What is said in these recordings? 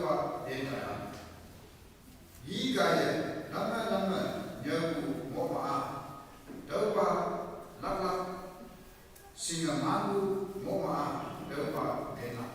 ba dentara yi gaya lama nyaku mo ma ba lak singa malu mo ma ba dena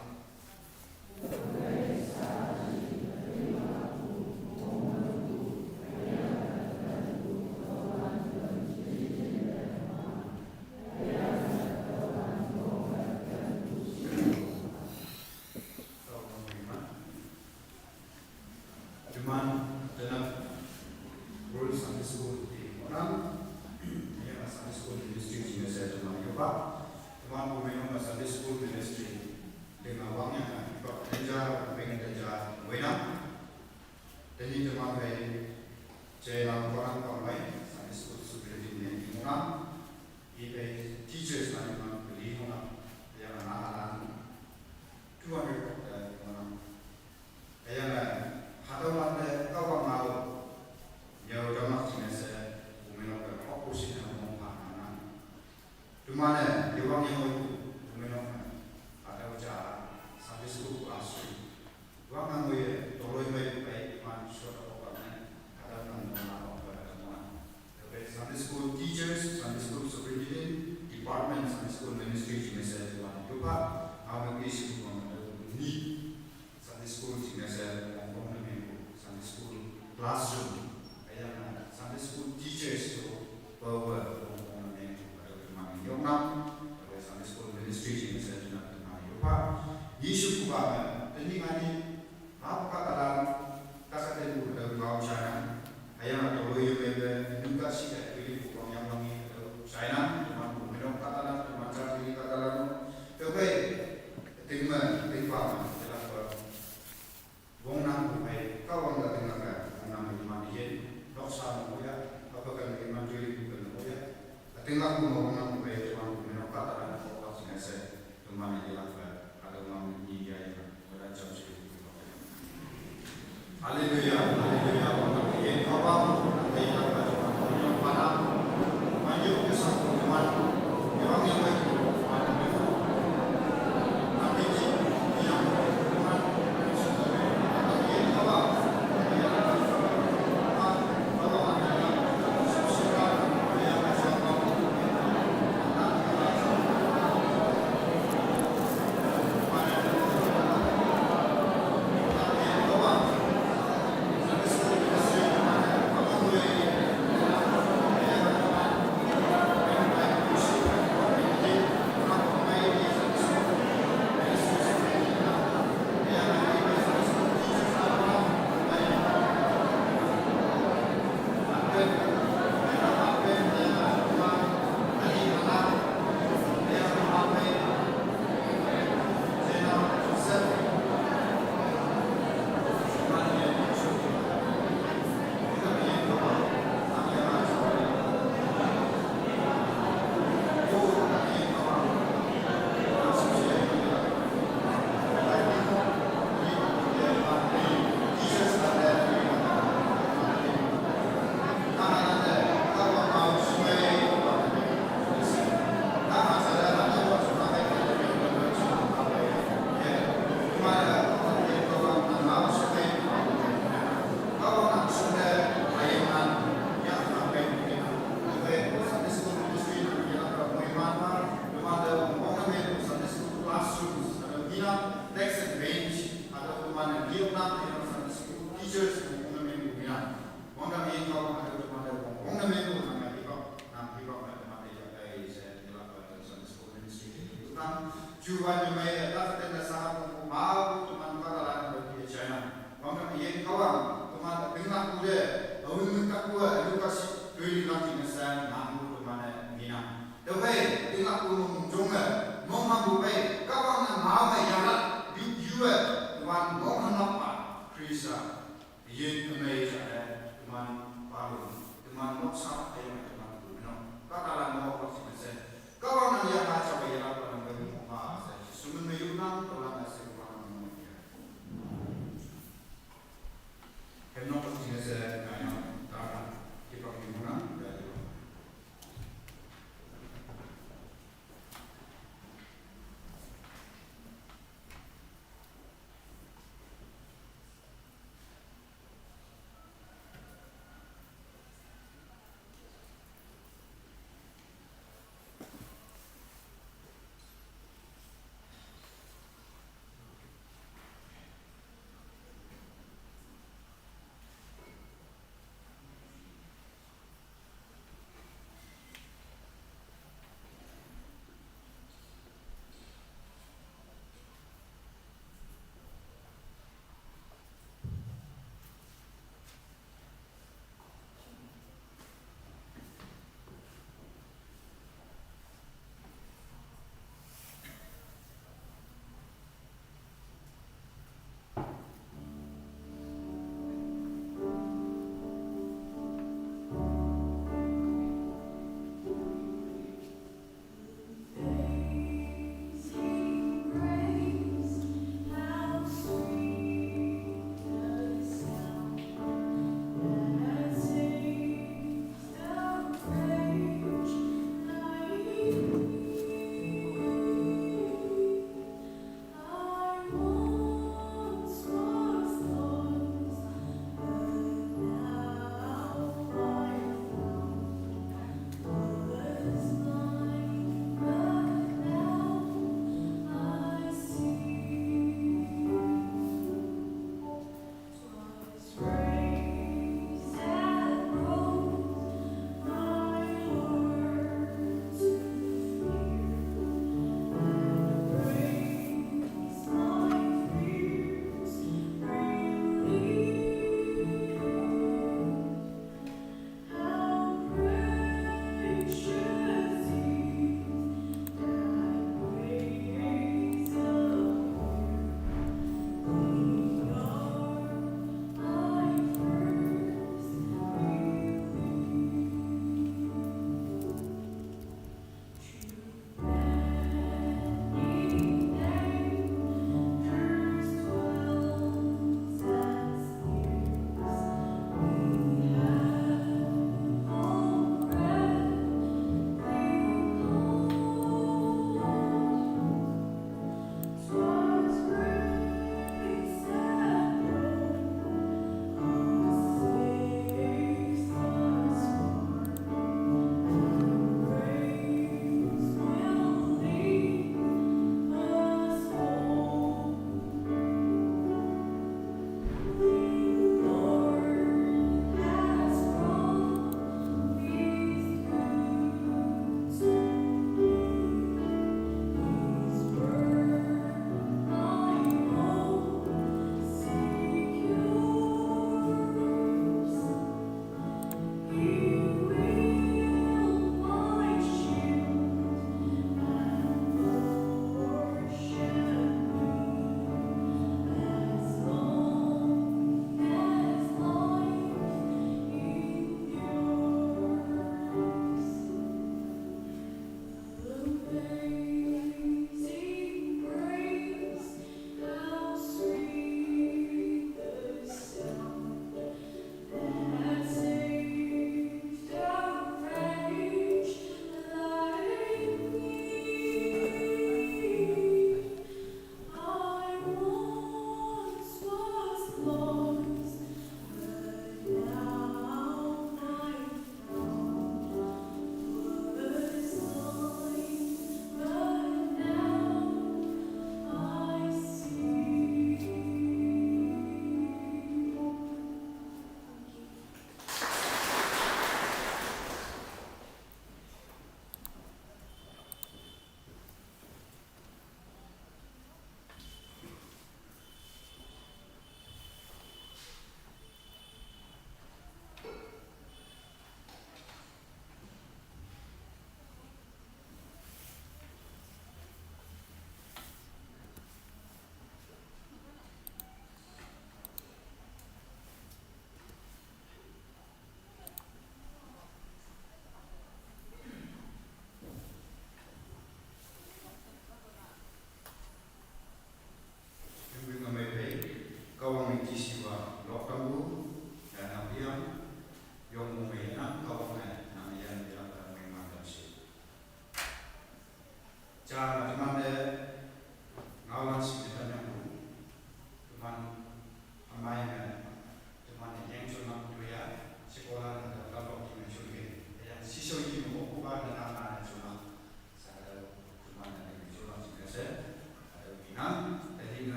Sumun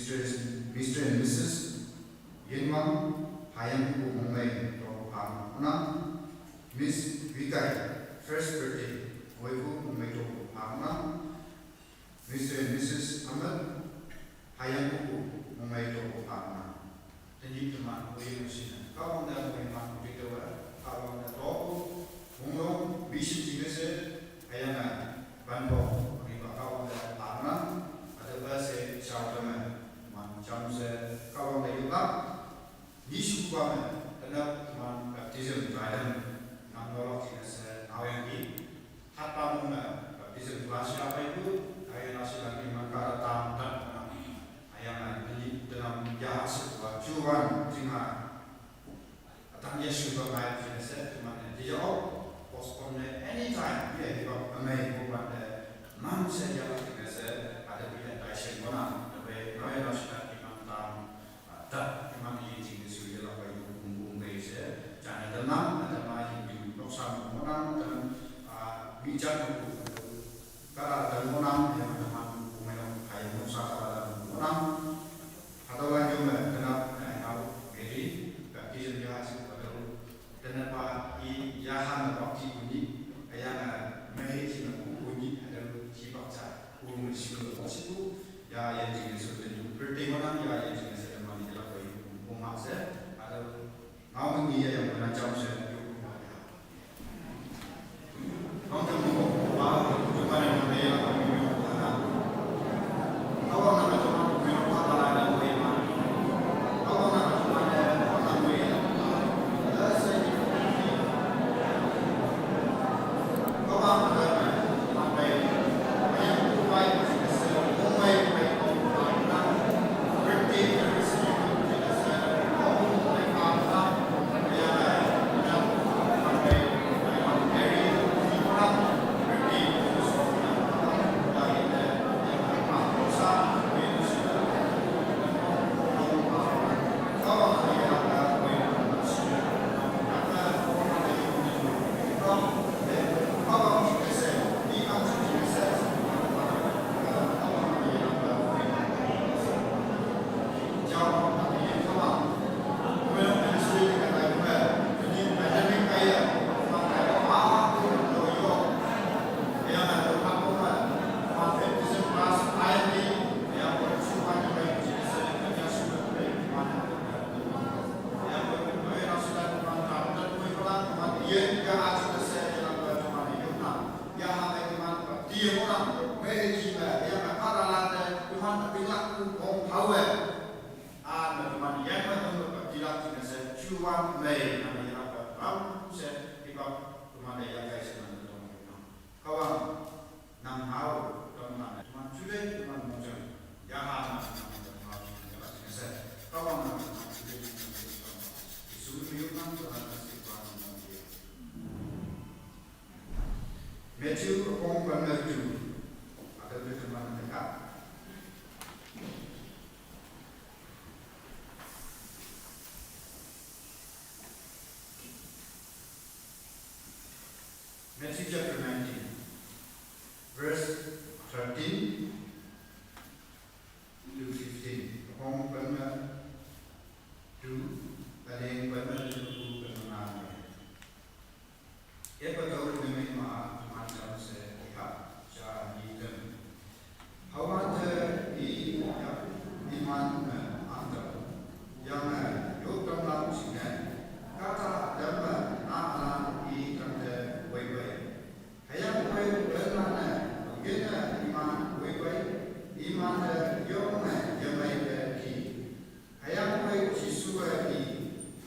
Mr. and Mrs. Yenwang Hayampu Mumbai Pamuna, Miss Vikai, first birthday, Waifu Mumbai Pamuna, Mr. and Mrs. Ahmed Hayampu Mumbai Pamuna. Jadi teman, boleh mesin. Kalau anda memang begitu, kalau anda tahu, mungkin bisa juga ayana bantu, kalau anda pamuna, ada bahasa Jawa macam kalau anda juga di suku tenang teman baptism badan nangolok jenis awal ini hatta muna baptism kelas apa itu ayat nasi lagi maka tam ayat ini dalam ya sebuah juan cuma atang Yesus bermain jenis teman dia postpone anytime dia juga amai bukan manusia yang jenis ada bila daisy mana tapi ayat nasi lagi tam tak memang ini jenis sudah apa itu jangan tenang, ada main di noksan menang dan bijak untuk kalau ada menang yang teman menang kayak noksan ada menang atau lagi mengenal kalau jadi bagi sejarah seperti dan apa i yahan waktu ini yang mehiji bunyi ada sifatnya umum sifatnya itu ya yang jenis sudah berteman ya yang jenis ada main dalam umum saya ada Awak ni yang menacam saya hidup saya. Kau temu bahawa kemarin saya kami berada. Awak nak cuma berada pada mana? Awak nak cuma pada mana? Saya ni. Awak nak sampai yang baik sesuatu baik berarti Matthew Kong Panaju ada teman dekat. Matthew chapter 19, verse 13 to 15. Kong Panaju ada yang Panaju kenal. Ia betul memang macam saya lihat jadi dan awak di iman anda yang yuk dalam sini kata dalam anak di kanda wei hayang wei bernana gena iman wei iman yang di hayang wei siswa di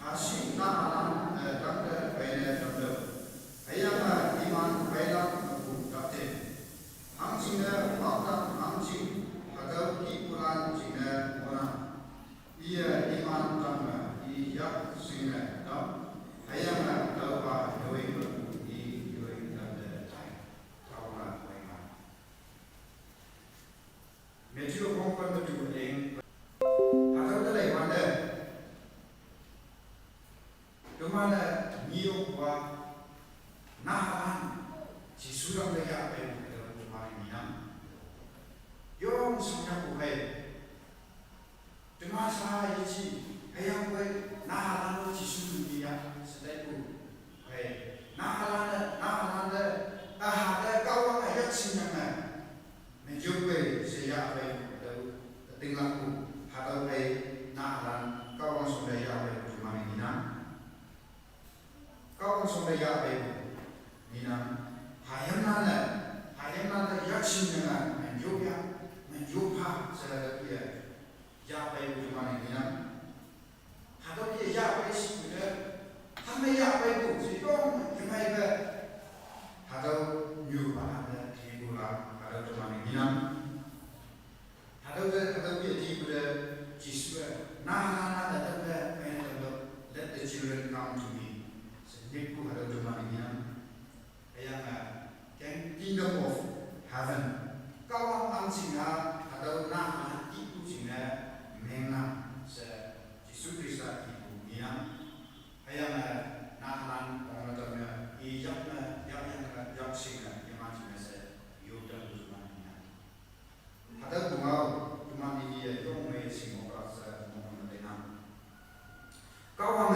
hasil tanah kanda wei kanda hayang iman bayang Angcina waktu angcing atau hiburan cina orang chi ayam koi na halan jisu dia sedai ku hey na halan ada kau ayat sinyang menjubai saya apa tinggalku hadau hey na halan kau sudah ya apa cuma mina kau sudah ya apa mina hayam nana ayat sinyang menjupa saya dia ya apa cuma mina hadau dia ya apa sih sudah hame ya apa sih dong cuma itu hadau new ada di bulan hadau cuma mina hadau dia di bulan Jiswa nah datang let the children come to me sedikku hadau cuma mina ayang kingdom of heaven kau singa hadau nah itu singa menga se Yesus Kristus itu mina ayang nahan orang ijabnya yang singa yang macam se yudan cuma mina hadau bungau cuma ini yang mai singa rasa mohon mendengar kau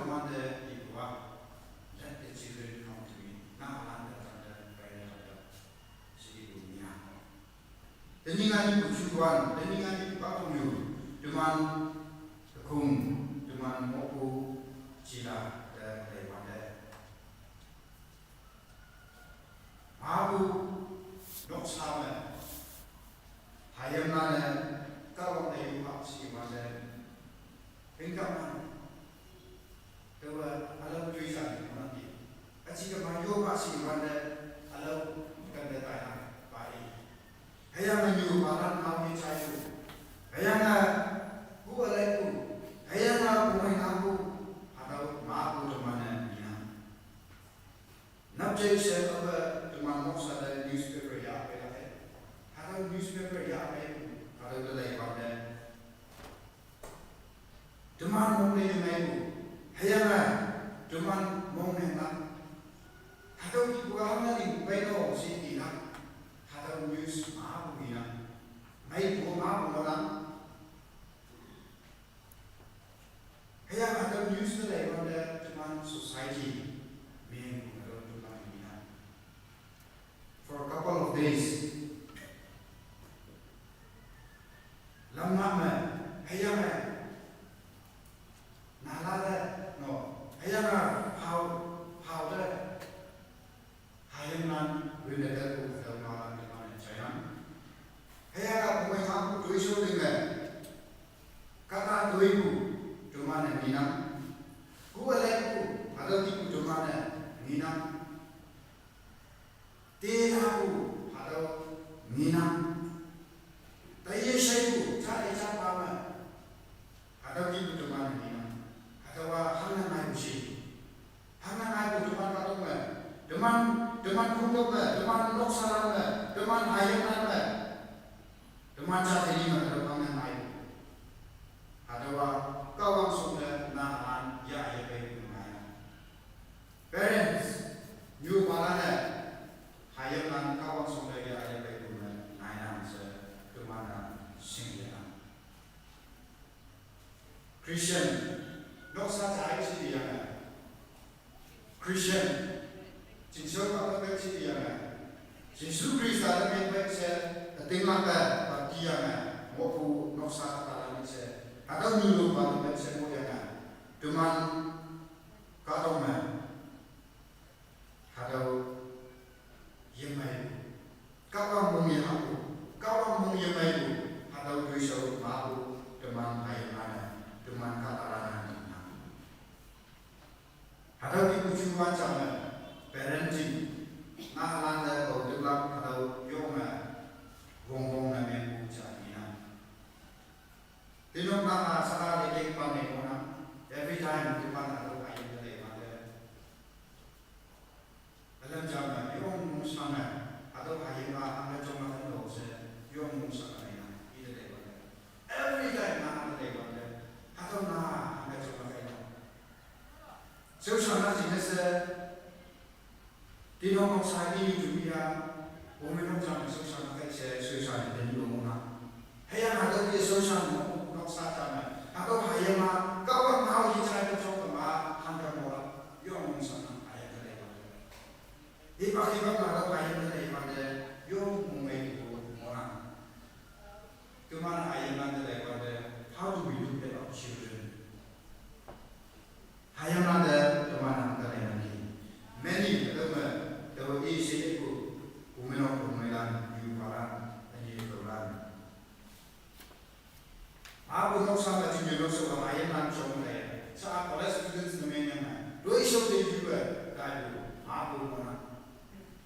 cuma de itu let the children come to me nahan datang dari si dunia dengan tujuan dengan patunyu dengan kung dengan moku cila dari pada aku nok sama hayam nana kalau dari si pada engkau Kewa alam tuisan nanti. Aci kemayu masih pada alam bukan datang baik. Hayang menyu baran kami cayu. Hayang gua leku. Hayang bukan aku atau mahu teman ina. Nabjek saya apa teman moksa dari newspaper ya apa atau newspaper ya apa atau dari pada teman mungkin yang hayang cuman mau nengak atau bukan lagi beno sini nak atau news mau ina mai bukan mau orang hayang atau news tu lagi pada cuman society main atau cuman ina for a couple of days lama hayang nalada no hayang how the hayang nan related to the man in China hayang bukan aku tuisu dengan kata tuiku cuma nina gua leku ada tipu cuma nina aku ada nina tapi saya cari apa ada tipu cuma nina atau hanya naik besi, hanya naik cuma katungnya, deman kutubnya, deman loksalanya, deman ayamnya, deman cahaya atau hanya naik. Atau kawang sudah nahan ya baik lumayan. Parents, new malahnya, ayamnya kawang sudah ya baik lumayan, nahan se kemana singgiran. Christian. Noksa cahaya sih dia Christian, cincin apa macam dia Yesus Kristus ada macam tinggal dia mau noksa dalam macam atau dulu baru macam dia teman kau atau yang lain kau mau yang lain atau tujuan baru teman lain teman kata atau tujuan sama parenting nahan atau develop atau yoma gong namanya ucapina. Tinok nama salah lekeng pamekona every time depan atau ayam dari mana. Dalam zaman yom musana atau ayam anda cuma tahu se yom musana ina itu dari mana. Every time nahan dari mana atau nah anda cuma tahu. Seusah jenis di nomor saya ini juga, umumnya jangan seusah pakai seusah dan di umumnya. Hayang Abu nok sama jumlah nok sama ayam nan cuma saya. Saat college students namanya, dua isu dia juga kayu. Abu mana?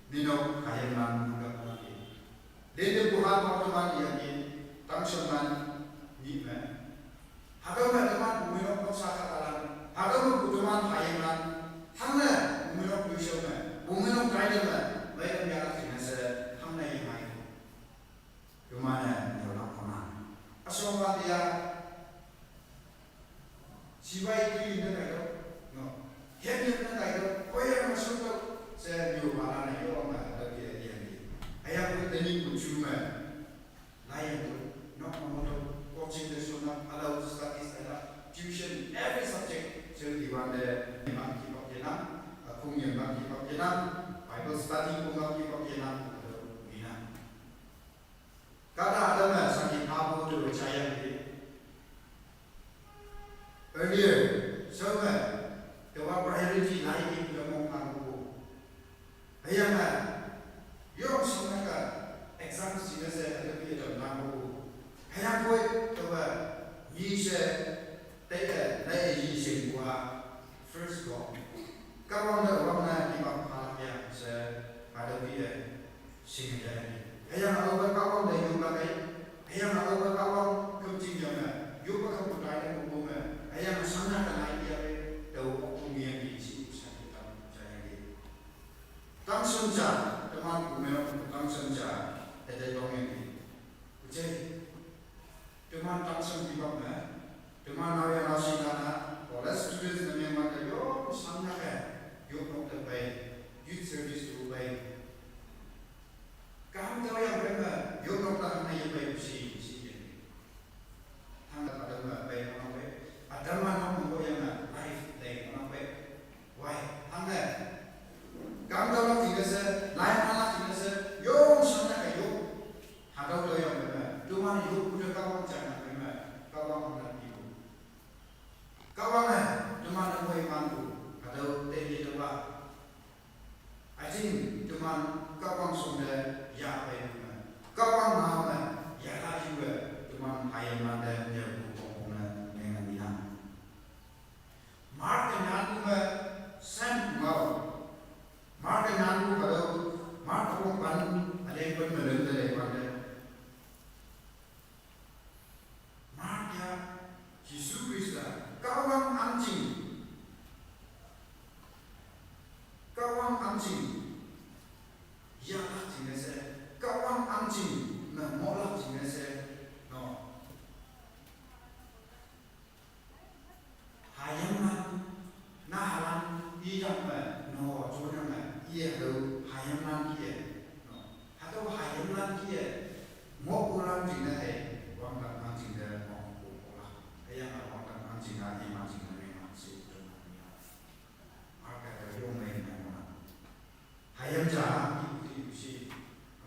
Dino ayam nan juga lagi. Dia bukan orang yang ini tangsungan ni mana. Hadam teman buminok nok saka talan. Hadam teman ayam nan. Hangna buminok isu mana. Buminok kaya mana. Mereka biar kita se hangna yang ayam. Kemana? Orang mana? Asal dia sipai itu ini dah no, hebat itu dah kau yang masuk tu saya new mana ni orang ada dia ni, ayah pun tadi pun cuma lain tu, no motor coaching lesson ada studies ada tuition every subject jadi di mana memang kita jenam, aku memang kita jenam, Bible study pun kita jenam, ina. Karena ada mana sakit apa tu percaya ni. Earlier, sama, kalau priority lain di dalam aku, ayam lah, yang sama kan, exam sini saya ada di dalam aku, ayam pun coba, ini saya, tidak, ini saya buat first goal, kalau ada orang nak di bawah yang saya ada di sini jadi, ayam awak kawan dah yang pakai, ayam awak kawan kencingnya, you pakai budaya hukumnya. Ayam sana kan idea tahu hukum yang di sini saya ni. Tang senja teman memang tang senja ada dong ini. Jadi teman tang senja di mana? Teman awak nasi nana, kalau students memang ada yo sana kan, yo nak terbaik, youth service terbaik. Kamu tahu yang berapa? Yo nak tak nak yang baik sih. Hanya ada baik orang baik. Ada mana orang yang life day orang baik, why? Hanya kamu tahu tidak sih? Lain mana tidak sih? Yo sana kayu, ada tu yang mana? Cuma yo punya kawan jangan mana? Kawan mana itu? Kawan mana? Cuma nak buat mampu, ada tinggi tu lah. I think cuma kawan sudah ya baik mana? Kawan mana? Ya lah juga cuma ayam mana dia Mark and Andrew sent well. Mark and Andrew kalau Mark pun ada yang pun merendah daripada Mark ya Yesus Kristus kawan anjing ya lah jenis kawan anjing nah mola jenis no hayam nahalan yang no jodohnya ia tu hayam dia no atau hayam dia mau pulang jenis orang tak anjing dia mau pulang yang orang tak anjing lagi anjing memang sih maka dia main mana hayam jalan itu sih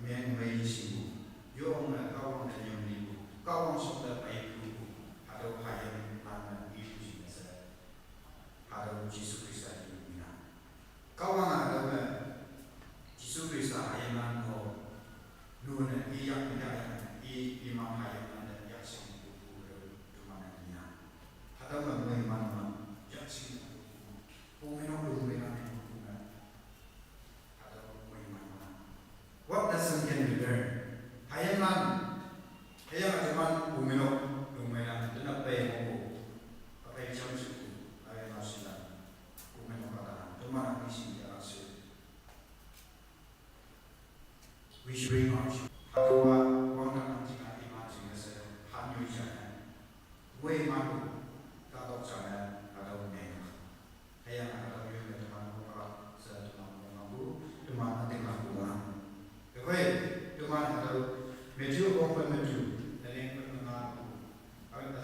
main sih yo orang kawan yang ni kawan sudah baik dulu atau hayam mana itu sih ada Yesus Kristus di dunia. Kawan ada Yesus Kristus ayam nano, nuna iyak imam ayam nana yang sempurna tu mana dunia. Ada mana yang sempurna, pemena pemena. Ada mana. What lesson can we learn? Ayam cuma pemena tenang baik apa yang jam suku. We should bring our children. Orang nak tinggal di mana sini hanya jangan. Way malu kalau jangan ada unek. Ayam ada yang teman orang teman mampu teman tinggal orang. Kau teman ada meju orang meju. Ada pendengar, ada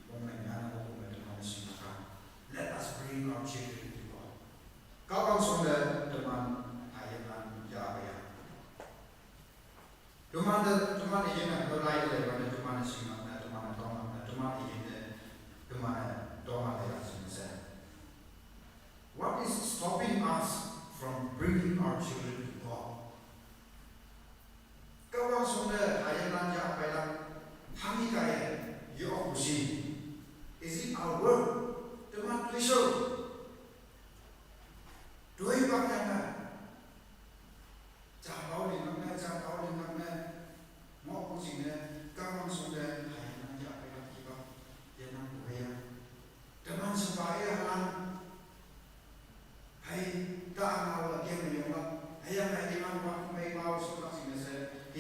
pendengar orang yang let us bring our children to God. Kawan sudah teman ayam jaya. Teman ini nak berlai daripada teman singa, teman ini teman dia sendiri. What is stopping us from bringing our children to God? Kawan sudah ayam jaya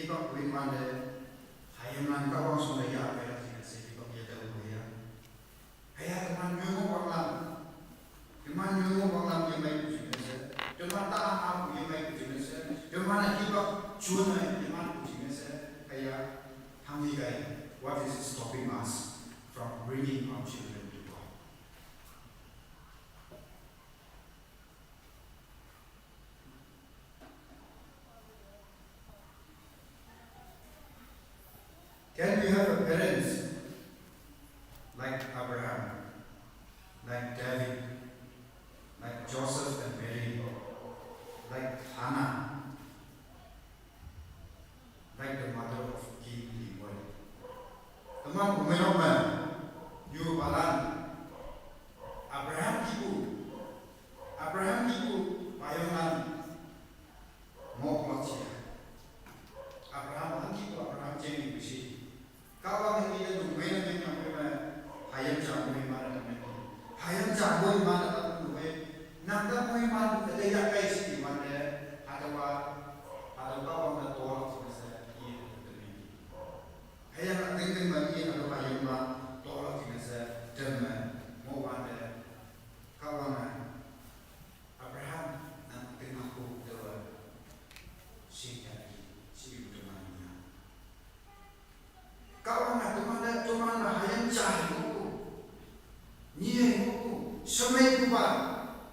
Hibak wimande hayaman kawang sonda ya pera sina se hibak ya tahu ya. Haya teman nyungu wanglam. Teman nyungu wanglam ya mai kucing se. Teman tahan aku ya mai kucing se. Teman hibak cuna ya mai kucing se. Haya hangi gai. What is stopping us from bringing our children to God? Can we have parents like Abraham, like David, like Joseph and Mary, like Hannah, like the mother of King Lemuel? Teman umeroman, you balan Abraham kibu, bayongan, mau macam Abraham jadi bisi. Kawan ini dia tu main yang hayam jamui mana kami. Hayam jamui mana kami tu. Nangka mui mana kita ya kai sih mana ada kawan ada tolak semasa ini tu. Hayam tinggal bagi ada hayam mana tolak semasa jam mau ada kawan Abraham nanti aku tu si tu mana. Kawan cuma hayam cahaya niye semai kuba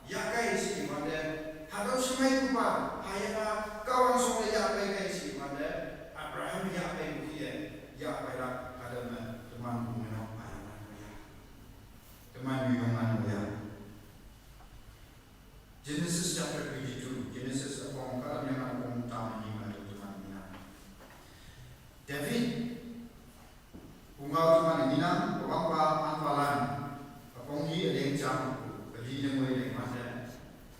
ya kai si mana hadap semai kuba hayam kawan semua ya kai si mana Abraham ya kai dia ya kai lah hadap teman mengenal hayam teman mengenal ya. Genesis chapter 22 Genesis apong kalam yang apong taman ni mana teman mengenal David Ungau cuma minang, orang anpalan, aponggi ada yang jam, beli yang boleh mana.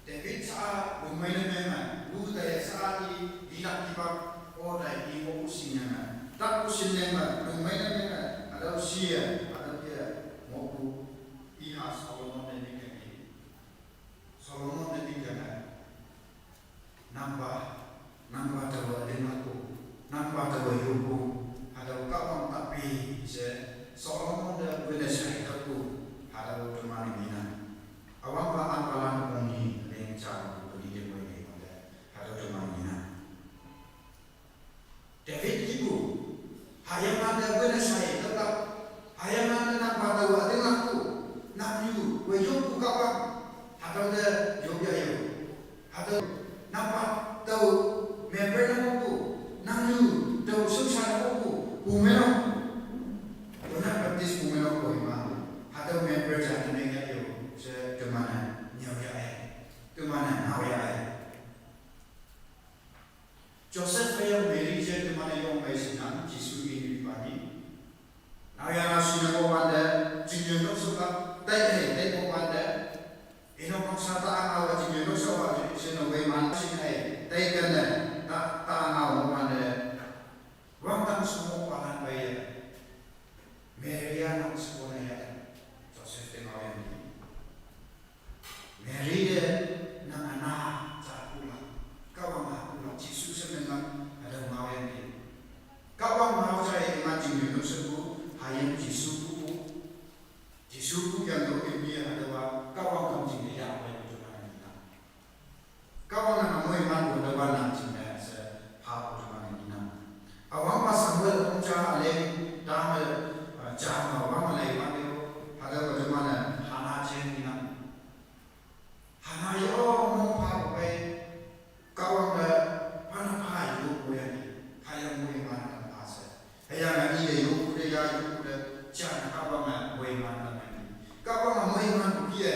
David saat umai nama, budaya saat di tidak kibak, orang ini fokusnya mana. Tak fokusin nama, umai nama, ada usia, ada dia, mau iha Solomon dan dikini. Solomon dan dikini, nambah tahu dengan aku, nambah tahu hidupku. Ada kawan tapi Solomon dah berdasar aku ada teman mina. Awak bahan bahan bunyi yang cara beri dia boleh ada teman mina. David ibu, hayam ada berdasar tetap hayam ada nak pada waktu aku nak you, wajib buka apa? Ada job dia you, ada nampak tahu member aku, nak you tahu susah aku. Umero, benar baptis umero ko ima. Atau member jangan dengar yo, se kemana nyawai, kemana nawai. Joseph yang Mary je kemana yang Mesian, Yesus ini dipani. Ayah nasi nak ada, jinjung nak suka, tay mau ada. Ino maksa tak awak jinjung nak suka, senawai mana sih tay kena tak awak ada. Wang tang semua pahan bayar. Maria nak sekolah ya. Joseph tengok yang ini. Maria nak anak cakula. Kau mahu Yesus sebenarnya ada mau yang ini. Kau mahu saya imajin itu sebut hayam Yesus yang tu ini adalah kau kamu cinta apa yang itu mana kita. Kau nak mau iman buat apa nak cinta sehapa awam Samuel pungca aleng tamal jam awam alai mana ada bagaimana Hana jen minang Hana yo mau pakai kawang mana pai yo boleh hayam boleh mana asa hayam ini yo boleh ya yo boleh jangan kawang boleh mana lagi kawang boleh mana dia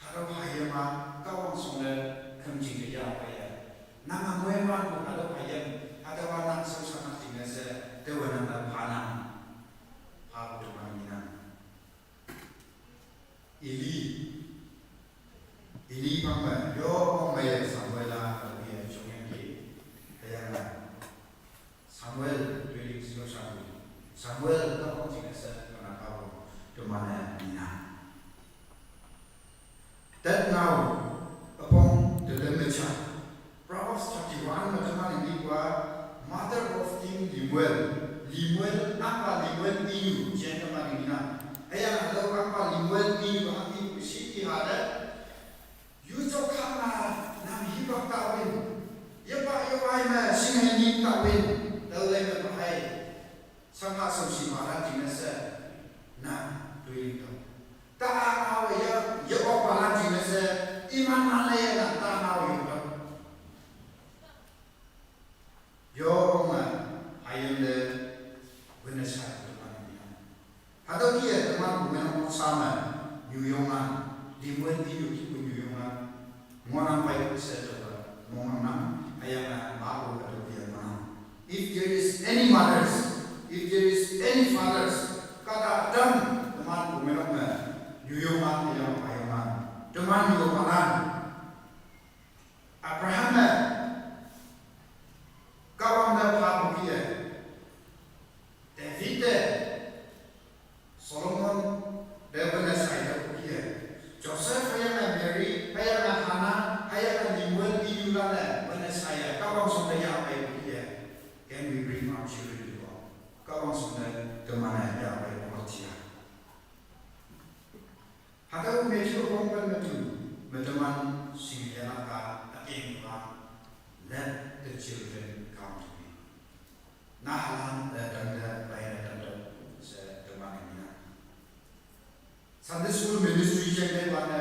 harap hayam kawang sudah kencing dia apa ya nama boleh mana harap hayam ada warna sama tinggal dewan dan panah, aku cuma minang. Ili panggilan, yo panggilan Samuel lah, kalau dia cuma ni, kayak Samuel tulis yo Samuel kau tinggal karena kau cuma minang. That now, upon the limit, Proverbs 31 macam ni gua Limuel apa limuel iu jangan marina. Ayah ada apa limuel iu hati siti ada. Yujo kama nam hibak tawin. Ya pak ya wai ma singheni tawin. Dalai ma bahai. Sama samsi marat jinasa. Nah tuin tu. Tak awe ya apa jinasa. Iman mana ya nak tak awe itu. Yo ma ayam de benar satu teman ini. Atau dia teman bukan sama nyuyongan limuel iu kipu nyuyongan. Mana baik saja mana ayam baru atau dia mana. If there is any mothers, if there is any fathers, kata Adam teman bukan nyuyongan ayam ayam teman nyuyongan. Abraham kawan dah faham dia. David Solomon dah benar saya dia. Joseph ayah Mary, ayah Hannah, ayah Limuel Iyulana benar saya. Kawan sudah apa dia? Can we bring our children to God? Kawan sudah kemana ya apa percaya? Hadap meja orang itu berteman singgah ka ingkang let the children come to me. Nahalan dan bayar dan teman ini. Sunday school ministry jadi mana?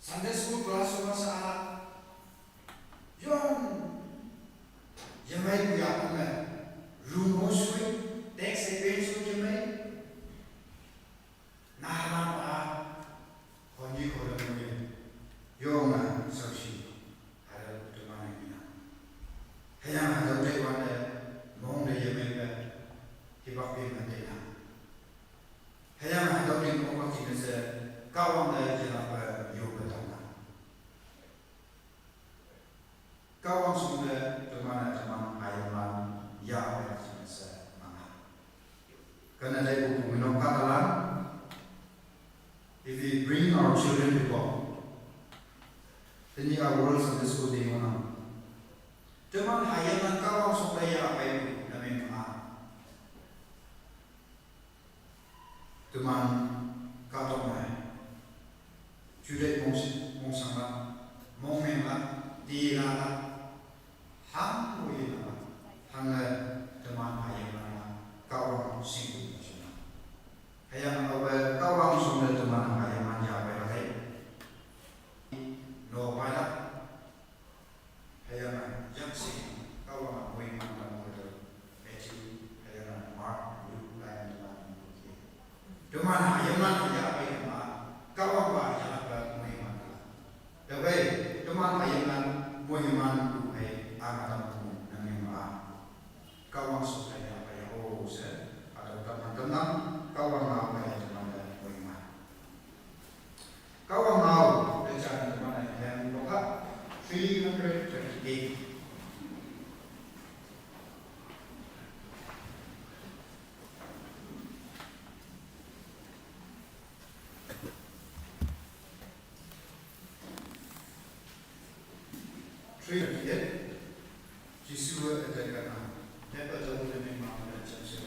Sunday school kelas cuma saat yang jamai punya apa? Rumah suai, teks eksperience jamai. Nahalan apa? Konji korang ini. Yang saksi. Hayang ada dewan mong de yemega hibak bin antena. Hayang ada din mong waktu nese kawang de jenapa yoga tana. Kawang sudah teman ayam ya waktu nese mana. Karena dia buku minum katalan. If we bring our children to God, then our world Sunday school day mana. Teman hayalan kawang supaya apa itu namanya doa. Teman katanya, sudah mongsangat, mongmengat, diilat, hang muilat, hangga teman hayalan kawang singgung nasional. Hayang apa kawang sudah teman hayalan jawab lagi. No pilot. Hayang jaksi kawang muih mantan muda eci hayang mark lu lain teman muda. Teman hayaman ya apa yang kawang bah yang apa muih mantan. Tapi teman hayaman muih mantan muih agak tamu nami kawang suka ya apa yang se atau teman-teman kawang apa yang teman muih mantan. Kawang mau dengan teman yang lokal 328. Jisua adalah dapat tahu lebih mahu dan jasa.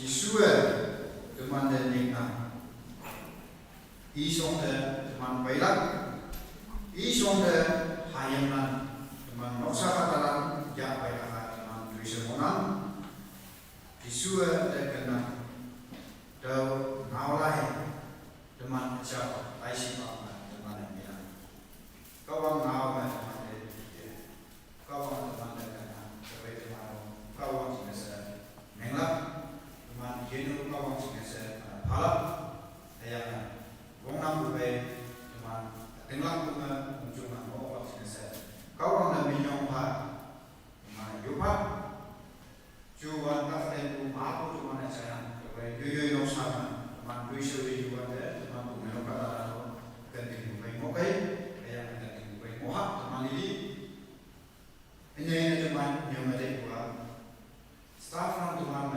Jisue teman dan nikna isong teman bailak isong hayamnan teman noksa katalan ya bailak teman tuisemonan Jisue kena dau naulai teman kecap aisi teman yang bilang kawang naulai teman kawang teman kena sebagai teman kawang sinasa menglak teman jenuh kawang sinasa halap ayana wongnam bubai teman tenglak bunga unjungan kawang sinasa kawang na minyong ha teman yupat juwan takden mapu teman sayang sebagai yoyo no sama teman duiso juga teman bunga kata ganti bubai mokai ayana ganti bubai mohak teman ini ini teman yang ada dua staff orang teman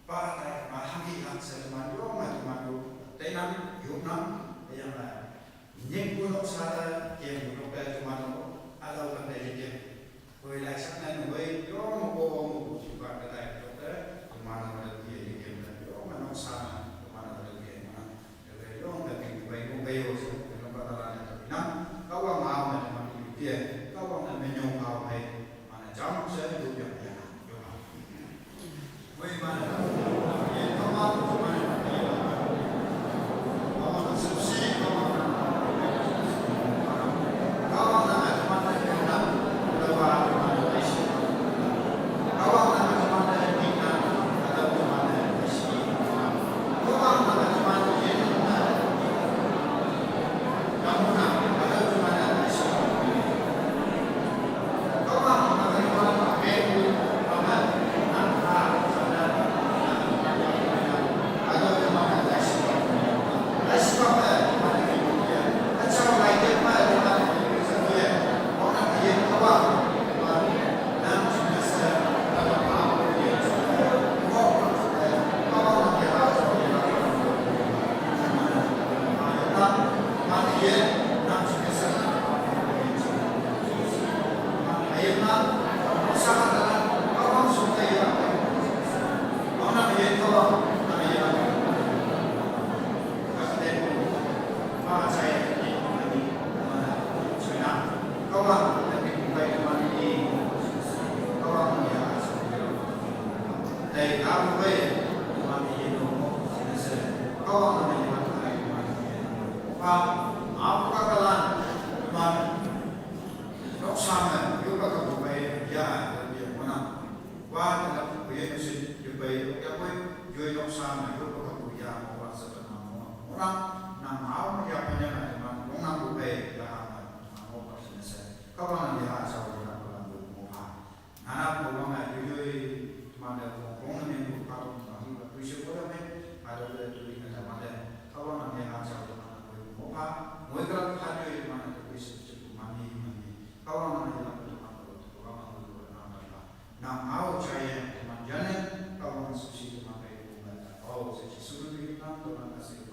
partai mahami hak teman dua teman tenang yuknam yang lain nyek pun sada yang bukan teman atau pandai dia boleh laksana boleh yo mau juga kata dokter teman ada dia dia yo mana sama teman ada dia mana jadi yo nggak baik baik yo kata lain nah kau mau teman dia kau nak menyong kau mana jam saya itu yang dia boleh mana ya kau mau mana kau nak subsidi kau nak teman yang nak lepas mana isi kau nak teman yang nikah atau teman yang isi kau nak teman yang kamu nak atau teman yang isi Nah, mau saya teman jalan, kalau masuk situ maka itu oh saya suruh kita teman kasih